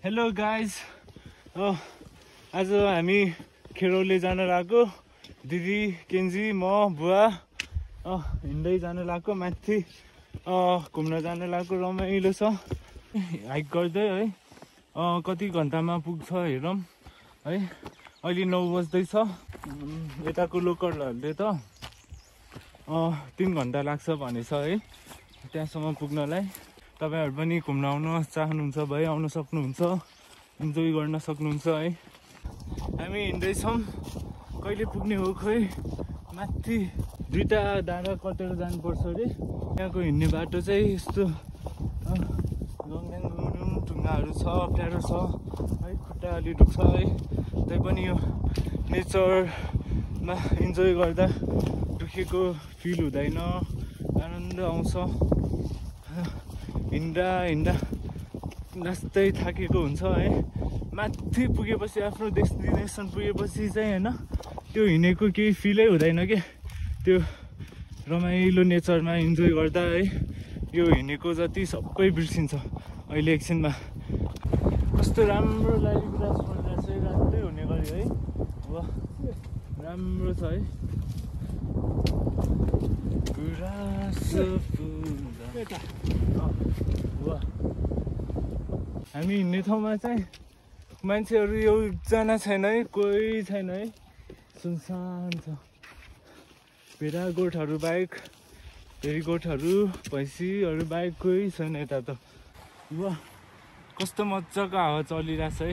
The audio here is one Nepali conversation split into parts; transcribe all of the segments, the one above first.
हेलो गाइज, आज हामी खेरौली जान लागेको। दिदी, केन्जी, म, बुवा हिँड्दै जान लागेको। माथि घुम्न जान लागेको। रमाइलो छ हाइक गर्दै है। कति घन्टामा पुग्छ हेरौँ है। अहिले 9 बज्दैछ। यताको लोकलहरूले त 3 घन्टा लाग्छ भनेछ है त्यहाँसम्म पुग्नलाई। तपाईहरु पनि घुम्न आउन चाहनुहुन्छ भए आउन सक्नुहुन्छ, इन्जोय गर्न सक्नुहुन्छ है। हामी हिँड्दैछौँ, कहिले पुग्ने हो खोइ। माथि 2टा डाँडा कटेर जानुपर्छ अरे। यहाँको हिँड्ने बाटो चाहिँ यस्तो ढुङ्गाहरू छ, अप्ठ्यारो छ है, खुट्टा अलि दुख्छ है। तैपनि यो नेचरमा इन्जोय गर्दा दुखेको फिल हुँदैन, आनन्द आउँछ। हिँड्दा नाच्दै थाकेको हुन्छ है। माथि पुगेपछि, आफ्नो डेस्टिनेसन पुगेपछि चाहिँ होइन, त्यो हिँडेको केही फिलै हुँदैन के। त्यो रमाइलो नेचरमा इन्जोय गर्दा है, यो हिँडेको जति सबै बिर्सिन्छ अहिले एकछिनमा। कस्तो राम्रो लागि गुराँस फुल्दा चाहिँ रातै हुने गरी है। वाह, राम्रो छ है गुराँस फुल्दा। वाह, हामी हिँड्ने ठाउँमा चाहिँ मान्छेहरू एकजना छैन है, कोही छैन है, सुनसान छ। भेडा गोठहरू बाहेक, भेरी गोठहरू, भैँसीहरू बाहेक कोही छैन यता त। वाह, कस्तो मजाको हावा चलिरहेछ है।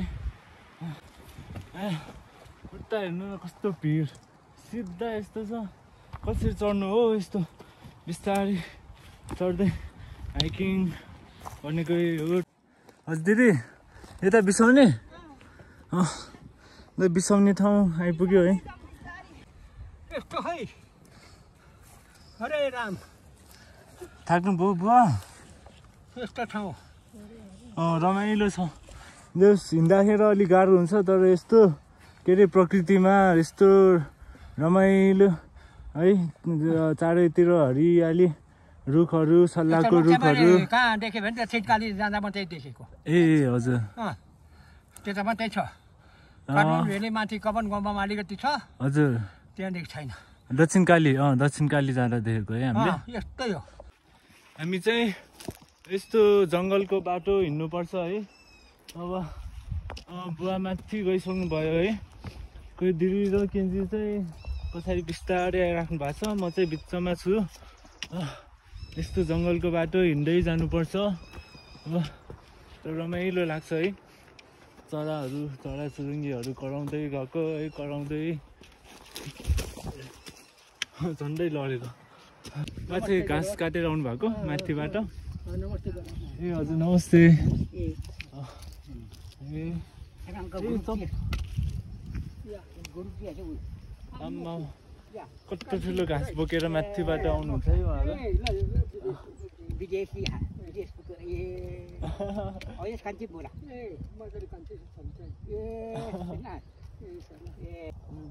उता हेर्नु न, कस्तो भिड, सिधा यस्तो छ। कसरी चढ्नु हो यस्तो बिस्तारै चढ्दै हाइकिङ भनेको हो। हजुर दिदी, यता बिसाउने बिसाउने ठाउँ आइपुग्यो है। यस्तो है। हरे राम, थाक्नु भयो बुवा? यस्तो ठाउँ रमाइलो छ। हिँड्दाखेरि अलिक गाह्रो हुन्छ, तर यस्तो के अरे प्रकृतिमा यस्तो रमाइलो है। चारैतिर हरियाली, रुखहरू, सल्लाहको रुखहरू। कहाँ देख्यो भने त छिटकाली जाँदा मात्रै देखेको। ए हजुर, त्यो त मात्रै छ। काठमाडौँ भेली माथि कपन गुम्बामा अलिकति छ हजुर, त्यहाँदेखि छैन। दक्षिण काली जाँदा देखेको है हामीले। यस्तै हो। हामी चाहिँ यस्तो जङ्गलको बाटो हिँड्नुपर्छ है। अब बुवा माथि गइसक्नु भयो है। कोही दिदी र केन्जी चाहिँ पछाडि बिस्तारै आइराख्नु भएको छ। म चाहिँ बिचमा छु। यस्तो जङ्गलको बाटो हिँड्दै जानुपर्छ। रमाइलो लाग्छ है। चराचुरुङ्गीहरू कराउँदै गएको है, कराउँदै झन्डै लडेको। माथि घाँस काटेर आउनु भएको माथिबाट। ए हजुर, नमस्ते। आम्मा, कस्तो ठुलो घाँस बोकेर माथिबाट आउनुहुन्छ है उहाँहरू।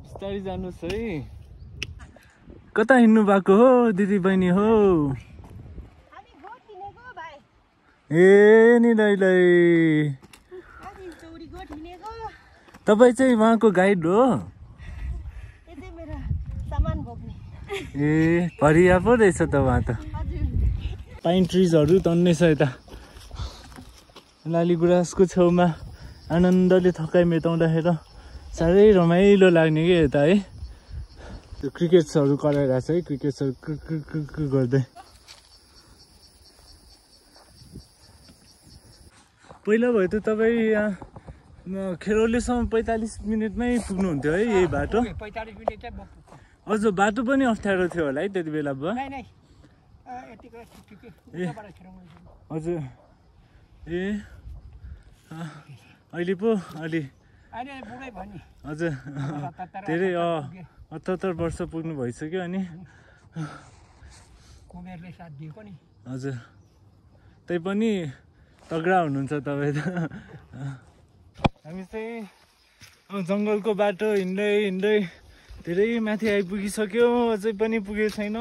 बिस्तारै जानुहोस् है। कता हिँड्नु भएको हो दिदी बहिनी हो? ए नि लै, तपाईँ चाहिँ उहाँको गाइड हो? ए भरिया पो रहेछ त उहाँ त। पाइन ट्रिजहरू तन्नै छ यता। लाली गुराँसको छेउमा आनन्दले थकाइ मेटाउँदाखेरि साह्रै रमाइलो लाग्ने कि यता है। त्यो क्रिकेट्सहरू कराइरहेछ है, क्रिकेट्सहरू क्रिक गर्दै। पहिला भयो त तपाईँ यहाँ खेरौलीसम्म 45 मिनटमै पुग्नुहुन्थ्यो है यही बाटो? 45 मिनट चाहिँ हजुर, बाटो पनि अप्ठ्यारो थियो होला है त्यति बेला बुवा? हजुर, ए अहिले पो अलि हजुर धेरै 78 वर्ष पुग्नु भइसक्यो। अनि हजुर, तैपनि तगडा हुनुहुन्छ तपाईँ त। हामी चाहिँ जङ्गलको बाटो हिँड्दै धेरै माथि आइपुगिसक्यो। अझै पनि पुगेको छैन।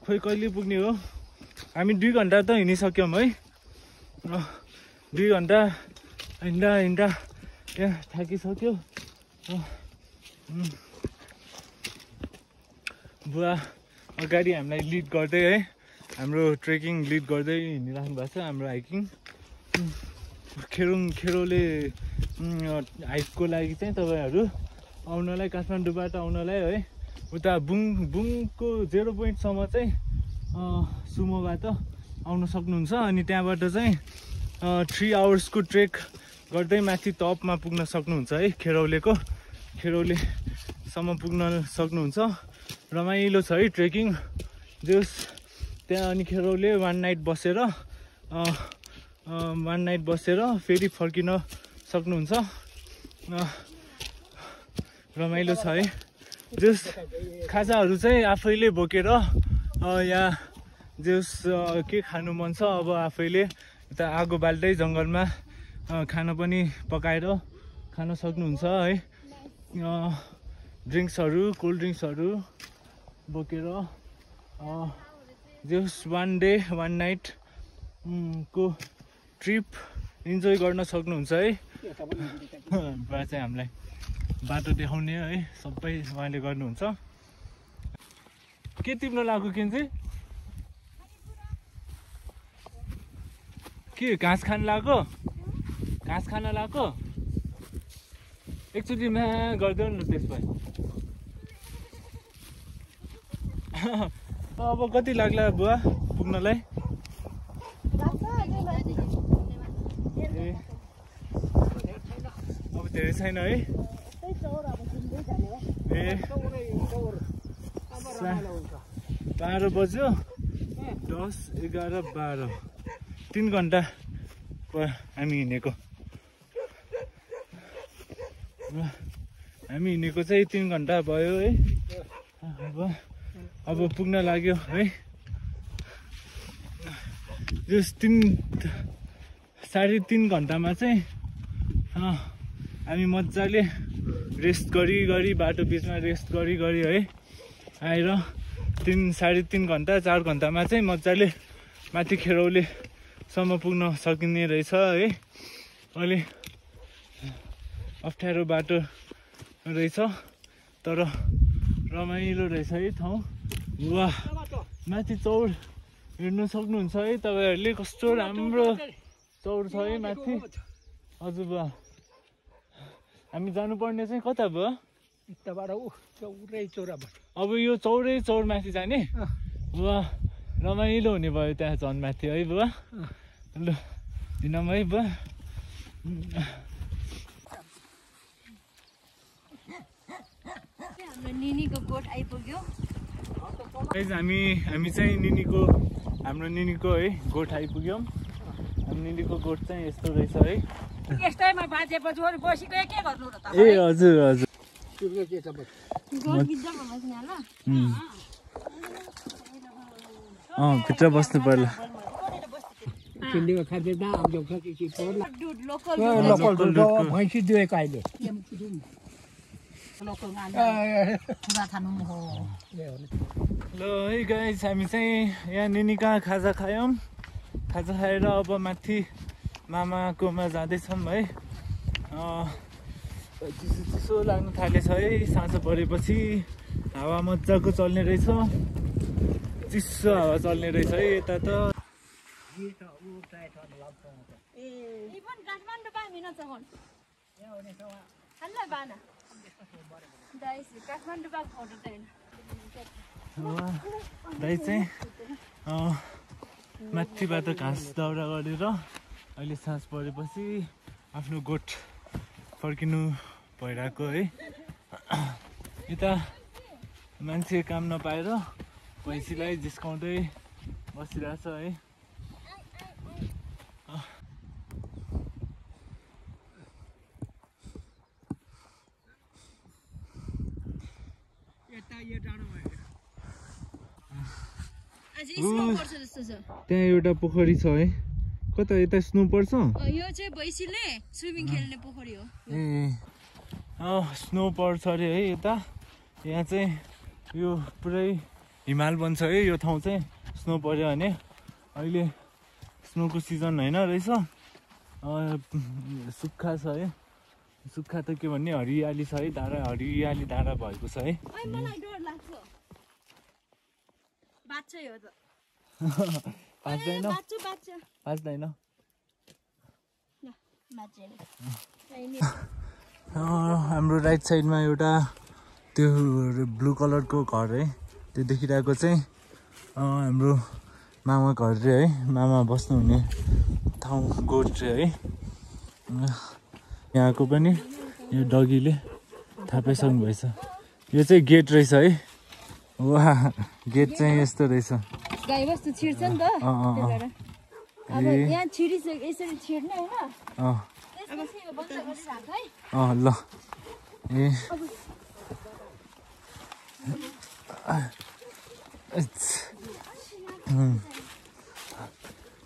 खोइ कहिले पुग्ने हो। हामी 2 घन्टा त हिँडिसक्यौँ है। 2 घन्टा हिँड्दा यहाँ थाकिसक्यो। बुवा अगाडि हामीलाई लिड गर्दै है हाम्रो ट्रेकिङ लिड गर्दै हिँडिराख्नु भएको छ हाम्रो हाइकिङ। खेरोले हाइकको लागि चाहिँ तपाईँहरू आउनलाई काठमाडौँबाट आउनलाई है उता बुङको 0 पोइन्टसम्म चाहिँ सुमोबाट आउन सक्नुहुन्छ। अनि त्यहाँबाट चाहिँ 3 आवर्सको ट्रेक गर्दै माथि टपमा पुग्न सक्नुहुन्छ है। खेरौलेसम्म पुग्न सक्नुहुन्छ। रमाइलो छ है ट्रेकिङ जस त्यहाँ। अनि खेरौले 1 नाइट बसेर फेरि फर्किन सक्नुहुन्छ। रमाइलो छ है। जस खाजाहरू चाहिँ आफैले बोकेर या जस के खानु मन छ अब आफैले यता आगो बाल्दै जङ्गलमा खाना पनि पकाएर खान सक्नुहुन्छ है। ड्रिङ्क्सहरू कोल्ड ड्रिङ्क्सहरू बोकेर जस 1 डे 1 नाइट को ट्रिप इन्जोय गर्न सक्नुहुन्छ है। बुवा चाहिँ हामीलाई बाटो देखाउने है सबै उहाँले गर्नुहुन्छ। के तिम्रो लाग्यो केन्जी? के घाँस खान लाग्यो? घाँस खान लाग्यो? एकचोटि म्या गरिदेऊ न त्यसपछि। अब कति लाग्ला बुवा पुग्नलाई? अब धेरै छैन है। 12 बज्यो 10 11 12 3 घन्टा हामी हिँडेको। हामी हिँडेको चाहिँ 3 घन्टा भयो है। अब पुग्न लाग्यो है। जस 3.5 घन्टामा चाहिँ हामी मजाले रेस्ट गरी बाटो बिचमा रेस्ट गरी है आएर 3.5 घन्टा 4 घन्टामा चाहिँ मजाले माथि खेरौलेसम्म पुग्न सकिने रहेछ है। अलि अप्ठ्यारो बाटो रहेछ तर रमाइलो रहेछ है ठाउँ। वाह माथि चौर हेर्नु सक्नुहुन्छ है तपाईँहरूले कस्तो राम्रो चौर छ है माथि। हजुर बुवा हामी जानुपर्ने चाहिँ कता भयो? अब यो चौर माथि जाने? वाह रमाइलो हुने भयो त्यहाँ झन् माथि है बुवा। ल हिँडौँ है बुवा। निनीको गोठ आइपुग्यो। हामी चाहिँ हाम्रो निनीको है गोठ आइपुग्यौँ। निनीको गोठ चाहिँ यस्तो रहेछ है। यस्तैमा बाजेपछि अरू बसिगयो के गर्नु र त? ए हजुर हजुर भित्र बस्नु पर्ला। भैँसी दिएको अहिले ल है गाइस हामी चाहिँ यहाँ निनी कहाँ खाजा खायौँ। खाजा खाएर अब माथि मामाकोमा जाँदैछौँ है। चिसो लाग्नु थालेछ है। साँझ परेपछि हावा मजाको चल्ने रहेछ। चिसो हावा चल्ने रहेछ है यता त। दाइ चाहिँ माथिबाट घाँस दाउरा गरेर अहिले साँझ परेपछि आफ्नो गोठ फर्किनु भइरहेको है। यता मान्छे काम नपाएर भैँसीलाई जिस्काउँदै बसिरहेछ है। त्यहाँ एउटा पोखरी छ है। कता यता स्नो पर्छ? यो चाहिँ भैँसीले स्विमिङ खेल्ने पोखरी हो। स्नो पर्छ अरे है यता। यहाँ चाहिँ यो पुरै हिमाल बन्छ है यो ठाउँ चाहिँ। स्नो पर्यो भने अहिले स्नोको सिजन होइन रहेछ। सुक्खा छ है सुक्खा त के भन्ने हरियाली छ है डाँडा हरियाली डाँडा भएको छ है मलाई डर लाग्छ बाच्छ यो त पाच्दैन बाच्छ पाच्दैन बाच्दैन हाम्रो राइट साइडमा एउटा त्यो ब्लू कलरको घर है त्यो देखिरहेको चाहिँ हाम्रो मामा घर रे है मामा बस्नुहुने ठाउँ गोठ रे है यहाँको पनि यो डगीले थाहा पाइसक्नु भएछ यो चाहिँ गेट रहेछ है वा गेट चाहिँ यस्तो रहेछ गाईबस्तु छिर्छ नि त अब यहाँ छिरिसक्यो यसरी छिर्ने होइन त्यसपछि यो बन्द गरिराख है ल ए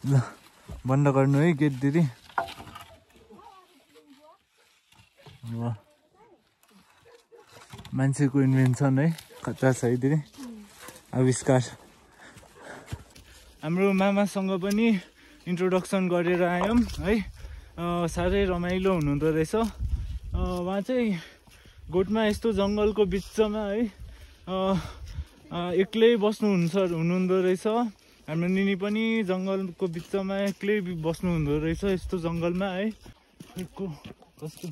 ल बन्द गर्नु है गेट दिदी मान्छेको इन्भेन्सन है कच्चा छ है दिदी आविष्कार हाम्रो मामासँग पनि इन्ट्रोडक्सन गरेर आयौँ है साह्रै रमाइलो हुनुहुँदो रहेछ उहाँ चाहिँ गोठमा यस्तो जङ्गलको बिचमा है एक्लै हुनुहुँदो रहेछ हाम्रो निनी पनि जङ्गलको बिचमा एक्लै बस्नुहुँदो रहेछ यस्तो जङ्गलमा है कस्तो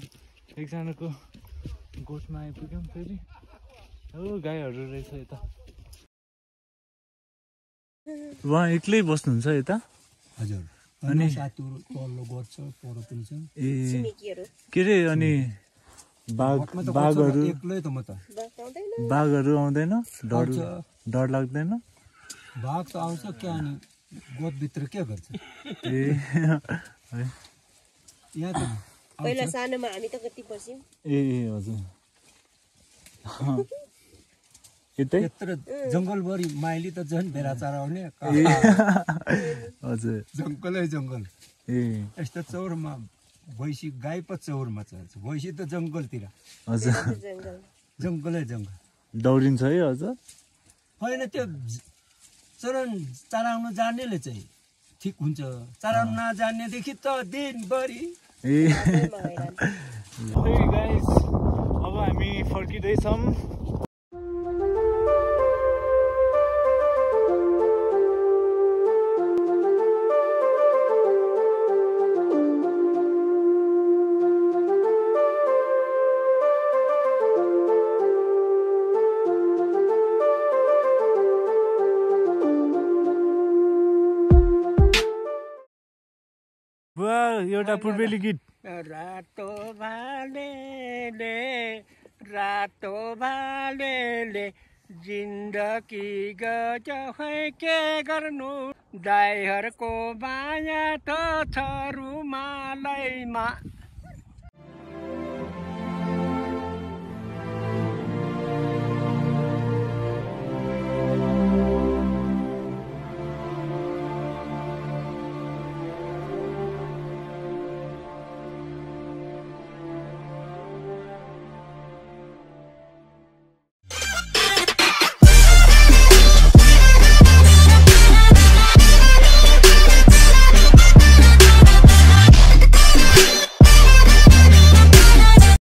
एकजनाको गोठमा आइपुग्यौँ फेरि हो गाईहरू रहेछ यता उहाँ एक्लै बस्नुहुन्छ यता हजुर अनि सातुर तल्लो गर्छ पर पनि छ ए के रे अनि बाघहरू एक्लै त म त बाघहरू आउँदैन डर लाग्दैन बाघ त आउँछ के अनि गोठभित्र के गर्छ ए यहाँ त पहिला सानोमा हामी त कति बस्यौँ ए हजुर यत्रो जङ्गलभरि माइली त झन् भेडा चराउने हजुर जङ्गलै जङ्गल ए यस्तो चौरमा भैँसी गाई पो चौरमा चल्छ भैँसी त जङ्गलतिर हजुर जङ्गलै जङ्गल दौडिन्छ है हजुर होइन त्यो चराउनु जान्नेले चाहिँ ठिक हुन्छ चराउनु नजान्नेदेखि त दिनभरि ए गाइस अब हामी फर्किँदैछौँ एउटा पूर्वेली गीत रातो भालेले जिन्दगी गज के गर्नु दाइहरूको माया त छ रुमालैमा